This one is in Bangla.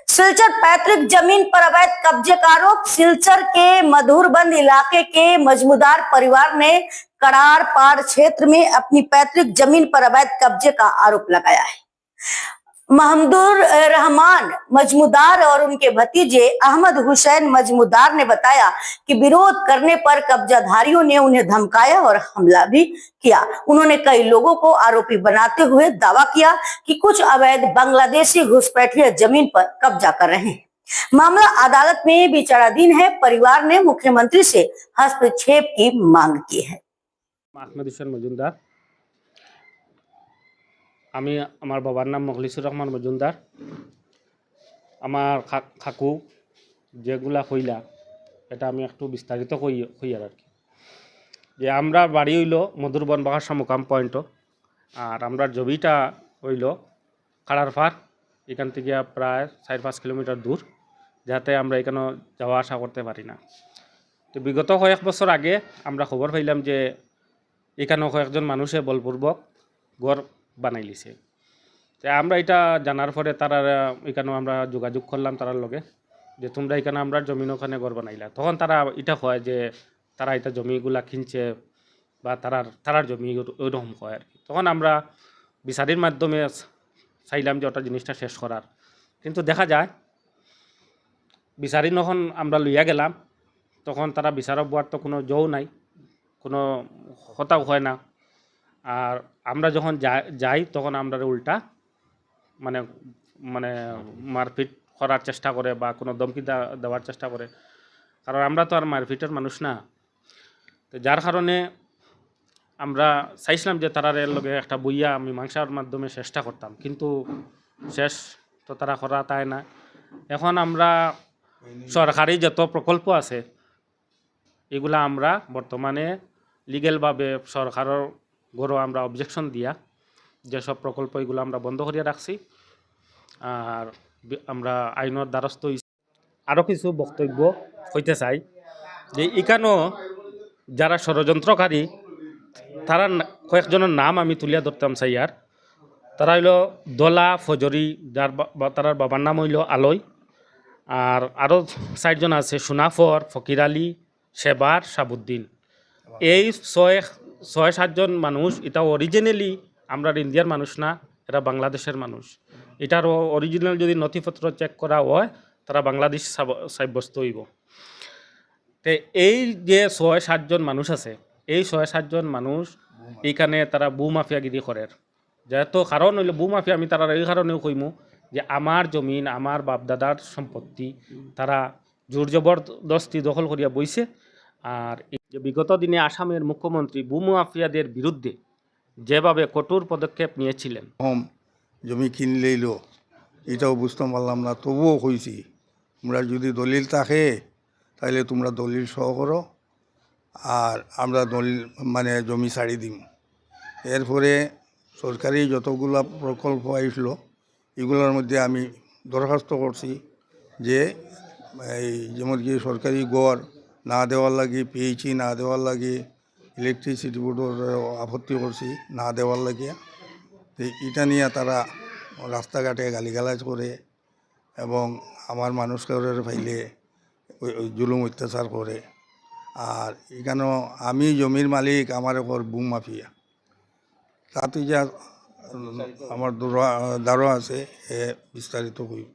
सिलचर पैतृक जमीन पर अवैध कब्जे का आरोप। सिलचर के मधुरबंद इलाके के मजमूदार परिवार ने कराड़ पाड़ क्षेत्र में अपनी पैतृक जमीन पर अवैध कब्जे का आरोप लगाया है। महमदुर रहमान मजमूदार और उनके भतीजे अहमद हुसैन मजमूदार ने बताया कि विरोध करने पर कब्जाधारियों ने उन्हें धमकाया और हमला भी किया। उन्होंने कई लोगों को आरोपी बनाते हुए दावा किया कि कुछ अवैध बांग्लादेशी घुसपैठिए जमीन पर कब्जा कर रहे हैं। मामला अदालत में विचाराधीन है। परिवार ने मुख्यमंत्री से हस्तक्षेप की मांग की है। अहमद हुसैन मजुमदार, আমি আমার বাবার নাম মখলিসুর রহমান মজুমদার। আমার কাকু যেগুলা কইলা এটা আমি একটু বিস্তারিত কই আর কি, যে আমরা বাড়ি হইল মধুরবন বাগাসা মোকাম পয়েন্ট, আর আমরা জমিটা হইল কাড়ারপাড়, এখান থেকে প্রায় 4-5 কিলোমিটার দূর, যাতে আমরা এখানে যাওয়া আসা করতে পারি না। তো বিগত কয়েক বছর আগে আমরা খবর পাইলাম যে এখানে কয়েকজন মানুষে বলপূর্বক ঘর বানাই লিছে। তো আমরা এটা জানার পরে তারা এখানে আমরা যোগাযোগ করলাম তারার লগে, যে তোমরা এখানে আমরা জমিন ওখানে ঘর বানাইলা। তখন তারা এটা কয় যে তারা এটা জমিগুলা কিনছে বা তারার জমি ওইরকম কয় আর কি। তখন আমরা বিচারের মাধ্যমে চাইলাম যে ওটা জিনিসটা শেষ করার, কিন্তু দেখা যায় বিচারি যখন আমরা লইয়া গেলাম তখন তারা বিচারক বোয়ার তো কোনো জও নাই, কোনো কথাও হয় না। আর আমরা যখন যাই তখন আমরা উল্টা মানে মানে মারপিট করার চেষ্টা করে বা কোনো ধমকি দেওয়ার চেষ্টা করে, কারণ আমরা তো আর মারপিটের মানুষ না। তো যার কারণে আমরা চাইছিলাম যে তারার লগে একটা বইয়া মীমাংসার মাধ্যমে চেষ্টা করতাম, কিন্তু শেষ তো তারা করা তাই না। এখন আমরা সরকারি যত প্রকল্প আছে এগুলা আমরা বর্তমানে লিগেলভাবে সরকারের গড়ো আমরা অবজেকশন দিয়া যেসব প্রকল্প এগুলো আমরা বন্ধ করিয়া রাখছি, আর আমরা আইনের দ্বারস্থ হইছি। আরও কিছু বক্তব্য হইতে চাই যে এখানেও যারা ষড়যন্ত্রকারী তারা কয়েকজনের নাম আমি তুলিয়া ধরতাম চাই। আর তারা হইল দলা ফজরি, তারার বাবার নাম হইল আলয়, আর আরও 4 জন আছে সুনাফর, ফকির আলী, সেবার, সাবুদ্দিন। এই 6-7 জন মানুষ এটা অরিজিনালি আমরা ইন্ডিয়ার মানুষ না, এরা বাংলাদেশের মানুষ। এটার অরিজিনাল যদি নথিপত্র চেক করা হয় তারা বাংলাদেশ সাব্যস্ত হইব। তো এই যে 6-7 জন মানুষ আছে, এই 6-7 জন মানুষ এইখানে তারা মাফিয়াগিরি করে। যেহেতু কারণ হইল মাফিয়া, আমি তারা এই কারণেও কইমু যে আমার জমিন আমার বাপদাদার সম্পত্তি তারা জোর জবরদস্তি দখল করিয়া বইছে। আর যে বিগত দিনে আসামের মুখ্যমন্ত্রী মাফিয়াদের বিরুদ্ধে যেভাবে কঠোর পদক্ষেপ নিয়েছিলেন, জমি কিনলেইল এটাও বুঝতে পারলাম না, তবুও কইছি তোমরা যদি দলিল থাকে তাহলে তোমরা দলিল সহ করো, আর আমরা দলিল মানে জমি ছাড়ি দিম। এরপরে সরকারি যতগুলা প্রকল্প আসলো এগুলোর মধ্যে আমি দরখাস্ত করছি যে এই যেমন কি সরকারি গড় না দেওয়ার লাগে, পিএইচই না দেওয়ার লাগে, ইলেকট্রিসিটি বোর্ডের আপত্তি করছি না দেওয়ার লাগিয়া। তো এটা নিয়ে তারা রাস্তাঘাটে গালিগালাজ করে এবং আমার মানুষকে ফাইলে জুলুম অত্যাচার করে। আর এখানেও আমি জমির মালিক, আমার ওপর মাফিয়া। তাতে যা আমার দারো আছে এ বিস্তারিত হইব।